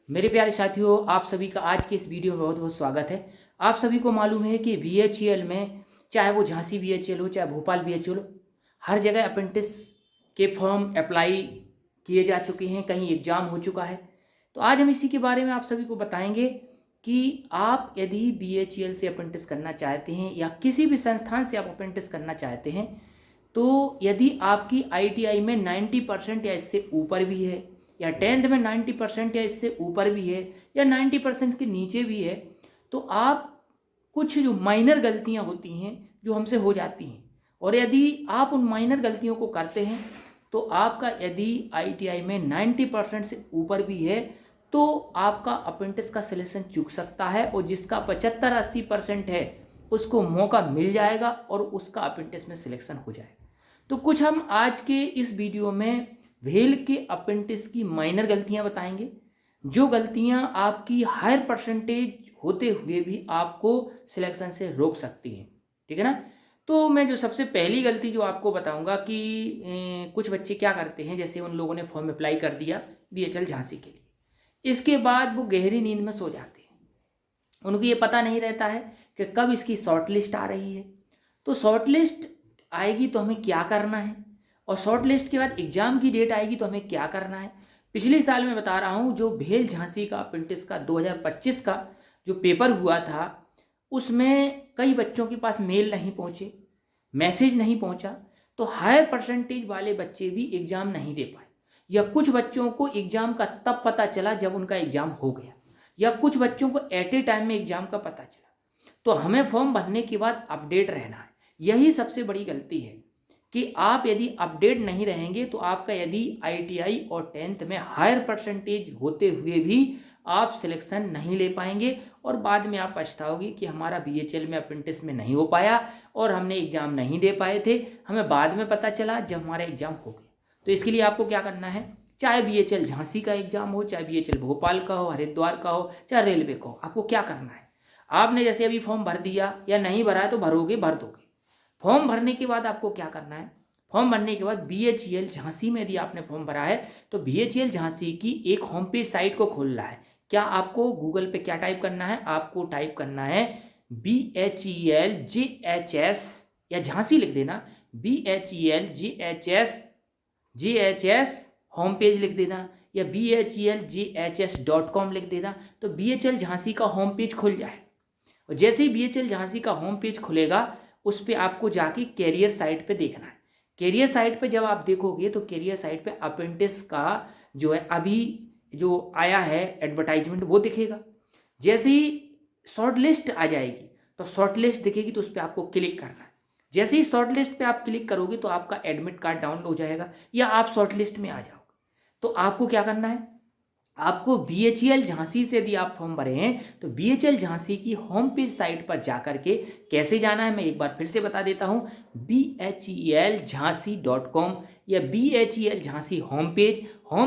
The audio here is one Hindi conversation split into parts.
मेरे प्यारे साथियों, आप सभी का आज के इस वीडियो में बहुत बहुत स्वागत है। आप सभी को मालूम है कि बीएचईएल में, चाहे वो झांसी बीएचईएल हो, चाहे भोपाल बीएचईएल हो, हर जगह अप्रेंटिस के फॉर्म अप्लाई किए जा चुके हैं, कहीं एग्जाम हो चुका है। तो आज हम इसी के बारे में आप सभी को बताएंगे कि आप यदि बीएचईएल से अप्रेंटिस करना चाहते हैं या किसी भी संस्थान से आप अप्रेंटिस करना चाहते हैं, तो यदि आपकी आईटीआई में 90% या इससे ऊपर भी है, या 10th में 90% या इससे ऊपर भी है, या 90% के नीचे भी है, तो आप कुछ जो माइनर गलतियां होती हैं जो हमसे हो जाती हैं, और यदि आप उन माइनर गलतियों को करते हैं तो आपका यदि आईटीआई में 90% से ऊपर भी है तो आपका अप्रेंटिस का सिलेक्शन चूक सकता है, और जिसका 75-80% है उसको मौका मिल जाएगा और उसका अप्रेंटिस में सिलेक्शन हो जाएगा। तो कुछ हम आज के इस वीडियो में भेल के अप्रेंटिस की माइनर गलतियां बताएंगे, जो गलतियां आपकी हायर परसेंटेज होते हुए भी आपको सिलेक्शन से रोक सकती हैं। ठीक है ना। तो मैं जो सबसे पहली गलती जो आपको बताऊंगा कि कुछ बच्चे क्या करते हैं, जैसे उन लोगों ने फॉर्म अप्लाई कर दिया बीएचईएल झांसी के लिए, इसके बाद वो गहरी नींद में सो जाते हैं। उनको ये पता नहीं रहता है कि कब इसकी शॉर्ट लिस्ट आ रही है, तो शॉर्ट लिस्ट आएगी तो हमें क्या करना है, और शॉर्ट लिस्ट के बाद एग्जाम की डेट आएगी तो हमें क्या करना है। पिछले साल मैं बता रहा हूँ, जो भेल झांसी का अप्रेंटिस का 2025 का जो पेपर हुआ था, उसमें कई बच्चों के पास मेल नहीं पहुँचे, मैसेज नहीं पहुँचा, तो हायर परसेंटेज वाले बच्चे भी एग्ज़ाम नहीं दे पाए, या कुछ बच्चों को एग्ज़ाम का तब पता चला जब उनका एग्ज़ाम हो गया, या कुछ बच्चों को एट ए टाइम में एग्ज़ाम का पता चला। तो हमें फॉर्म भरने के बाद अपडेट रहना है। यही सबसे बड़ी गलती है कि आप यदि अपडेट नहीं रहेंगे तो आपका यदि आईटीआई और 10th में हायर परसेंटेज होते हुए भी आप सिलेक्शन नहीं ले पाएंगे, और बाद में आप पछताओगे कि हमारा बीएचईएल में अप्रेंटिस में नहीं हो पाया और हमने एग्ज़ाम नहीं दे पाए थे, हमें बाद में पता चला जब हमारा एग्ज़ाम हो गया। तो इसके लिए आपको क्या करना है, चाहे बीएचईएल झांसी का एग्ज़ाम हो, चाहे बीएचईएल भोपाल का हो, हरिद्वार का हो, चाहे रेलवे का हो, आपको क्या करना है, आपने जैसे अभी फॉर्म भर दिया या नहीं भरा है तो भरोगे, भर दोगे। फॉर्म भरने के बाद आपको क्या करना है, फॉर्म भरने के बाद बीएचईएल झांसी में यदि आपने फॉर्म भरा है तो बीएचईएल झांसी की एक होम पेज साइट को खोलना है। क्या आपको गूगल पे क्या टाइप करना है, आपको टाइप करना है BHELJHS, या झांसी लिख देना, BHELJHS होम पेज लिख देना, या BHELJHS.com लिख देना, तो बीएचईएल झांसी का होम पेज खुल जाए। और जैसे ही बीएचईएल झांसी का होम पेज खुलेगा उस पर आपको जाके कैरियर साइट पे देखना है। कैरियर साइट पे जब आप देखोगे तो कैरियर साइट पे अप्रेंटिस का जो है अभी जो आया है एडवर्टाइजमेंट वो दिखेगा। जैसे ही शॉर्ट लिस्ट आ जाएगी तो शॉर्ट लिस्ट दिखेगी, तो उस पर आपको क्लिक करना है। जैसे ही शॉर्ट लिस्ट पे आप क्लिक करोगे तो आपका एडमिट कार्ड डाउनलोड हो जाएगा, या आप शॉर्ट लिस्ट में आ जाओगे। तो आपको क्या करना है, आपको बीएचईएल झांसी से यदि आप फॉर्म भरे हैं तो बीएचईएल झांसी की होम पेज साइट पर जाकर के कैसे जाना है मैं एक बार फिर से बता देता हूं, BHELJhansi.com या BHEL झांसी होम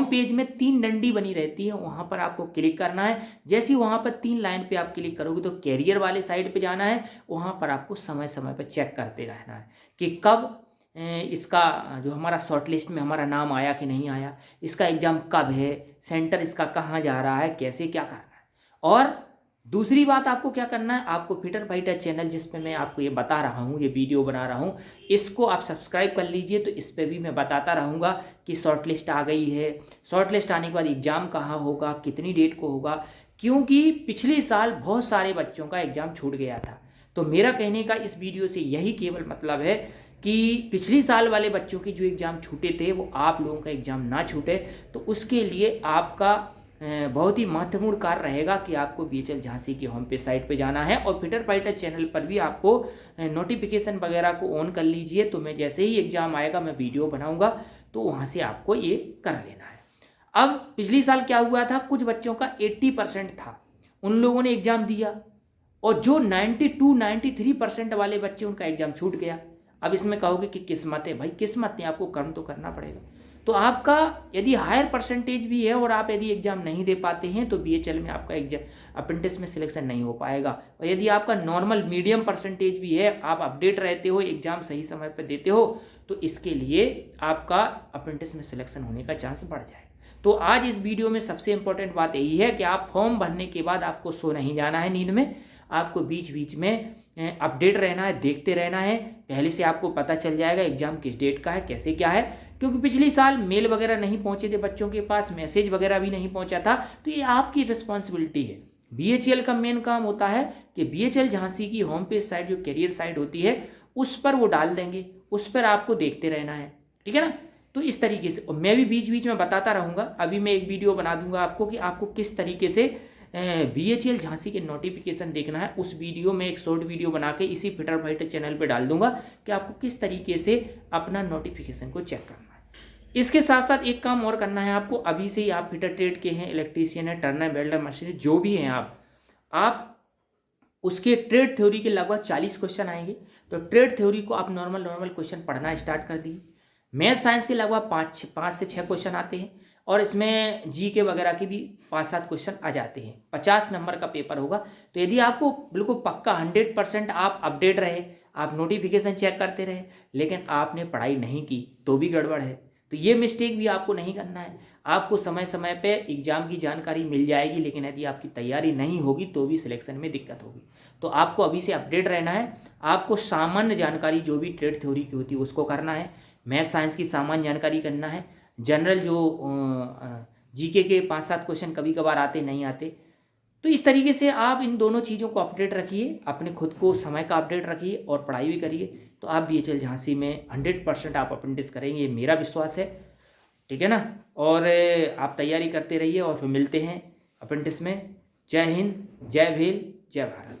पेज में 3 डंडी बनी रहती है, वहां पर आपको क्लिक करना है। जैसे ही वहां पर 3 लाइन पे आप क्लिक करोगे तो कैरियर वाले साइड पे जाना है, वहां पर आपको समय समय पर चेक करते रहना है कि कब इसका जो हमारा शॉर्ट लिस्ट में हमारा नाम आया कि नहीं आया, इसका एग्ज़ाम कब है, सेंटर इसका कहाँ जा रहा है, कैसे क्या करना है। और दूसरी बात आपको क्या करना है, आपको फिटर फाइटर चैनल जिस पे मैं आपको ये बता रहा हूँ, ये वीडियो बना रहा हूँ, इसको आप सब्सक्राइब कर लीजिए। तो इस पर भी मैं बताता रहूँगा कि शॉर्ट लिस्ट आ गई है, शॉर्ट लिस्ट आने के बाद एग्ज़ाम कहाँ होगा, कितनी डेट को होगा, क्योंकि पिछले साल बहुत सारे बच्चों का एग्ज़ाम छूट गया था। तो मेरा कहने का इस वीडियो से यही केवल मतलब है कि पिछली साल वाले बच्चों के जो एग्ज़ाम छूटे थे वो आप लोगों का एग्ज़ाम ना छूटे, तो उसके लिए आपका बहुत ही महत्वपूर्ण कार्य रहेगा कि आपको बीएचईएल झांसी की होम पेज साइट पे जाना है, और फिटर फाइटर चैनल पर भी आपको नोटिफिकेशन वगैरह को ऑन कर लीजिए। तो मैं जैसे ही एग्ज़ाम आएगा मैं वीडियो बनाऊंगा, तो वहाँ से आपको ये कर लेना है। अब पिछली साल क्या हुआ था, कुछ बच्चों का 80% था, उन लोगों ने एग्ज़ाम दिया, और जो 92-93% वाले बच्चे उनका एग्ज़ाम छूट गया। अब इसमें कहोगे कि किस्मत है, भाई किस्मत नहीं, आपको कर्म तो करना पड़ेगा। तो आपका यदि हायर परसेंटेज भी है और आप यदि एग्ज़ाम नहीं दे पाते हैं तो बीएचईएल में आपका एग्जाम अप्रेंटिस में सिलेक्शन नहीं हो पाएगा। और यदि आपका नॉर्मल मीडियम परसेंटेज भी है, आप अपडेट रहते हो, एग्ज़ाम सही समय पर देते हो, तो इसके लिए आपका अप्रेंटिस में सिलेक्शन होने का चांस बढ़ जाए। तो आज इस वीडियो में सबसे इम्पोर्टेंट बात यही है कि आप फॉर्म भरने के बाद आपको सो नहीं जाना है नींद में, आपको बीच बीच में अपडेट रहना है, देखते रहना है। पहले से आपको पता चल जाएगा एग्जाम किस डेट का है, कैसे क्या है, क्योंकि पिछले साल मेल वगैरह नहीं पहुंचे थे बच्चों के पास, मैसेज वगैरह भी नहीं पहुंचा था। तो ये आपकी रिस्पॉन्सिबिलिटी है। BHEL का मेन काम होता है कि BHEL झांसी की होम पेज साइट जो करियर साइट होती है उस पर वो डाल देंगे, उस पर आपको देखते रहना है, ठीक है ना। तो इस तरीके से, और मैं भी बीच बीच में बताता रहूँगा। अभी मैं एक वीडियो बना दूंगा आपको कि आपको किस तरीके से BHEL झांसी के नोटिफिकेशन देखना है। उस वीडियो में एक शॉर्ट वीडियो बना के इसी फिटर फाइटर चैनल पे डाल दूंगा कि आपको किस तरीके से अपना नोटिफिकेशन को चेक करना है। इसके साथ साथ एक काम और करना है आपको। अभी से ही आप फिटर ट्रेड के हैं, इलेक्ट्रीशियन है, टर्नर, वेल्डर, मशीन जो भी हैं आप उसके ट्रेड थ्योरी के लगभग 40 क्वेश्चन आएंगे। तो ट्रेड थ्योरी को आप नॉर्मल क्वेश्चन पढ़ना स्टार्ट कर दीजिए। मैथ साइंस के लगभग 5 से 6 क्वेश्चन आते हैं, और इसमें GK वगैरह के भी 5-7 क्वेश्चन आ जाते हैं। 50 नंबर का पेपर होगा। तो यदि आपको बिल्कुल पक्का 100% आप अपडेट रहे, आप नोटिफिकेशन चेक करते रहे, लेकिन आपने पढ़ाई नहीं की तो भी गड़बड़ है। तो ये मिस्टेक भी आपको नहीं करना है। आपको समय समय पे एग्जाम की जानकारी मिल जाएगी, लेकिन यदि आपकी तैयारी नहीं होगी तो भी सिलेक्शन में दिक्कत होगी। तो आपको अभी से अपडेट रहना है। आपको सामान्य जानकारी जो भी ट्रेड थ्योरी की होती है उसको करना है, मैथ साइंस की सामान्य जानकारी करना है, जनरल जो GK के 5-7 क्वेश्चन कभी कभार आते नहीं आते। तो इस तरीके से आप इन दोनों चीज़ों को अपडेट रखिए, अपने खुद को समय का अपडेट रखिए और पढ़ाई भी करिए। तो आप BHEL झांसी में 100% आप अप्रेंटिस करेंगे, ये मेरा विश्वास है, ठीक है ना। और आप तैयारी करते रहिए और फिर मिलते हैं अप्रेंटिस में। जय हिंद, जय भील, जय भारत।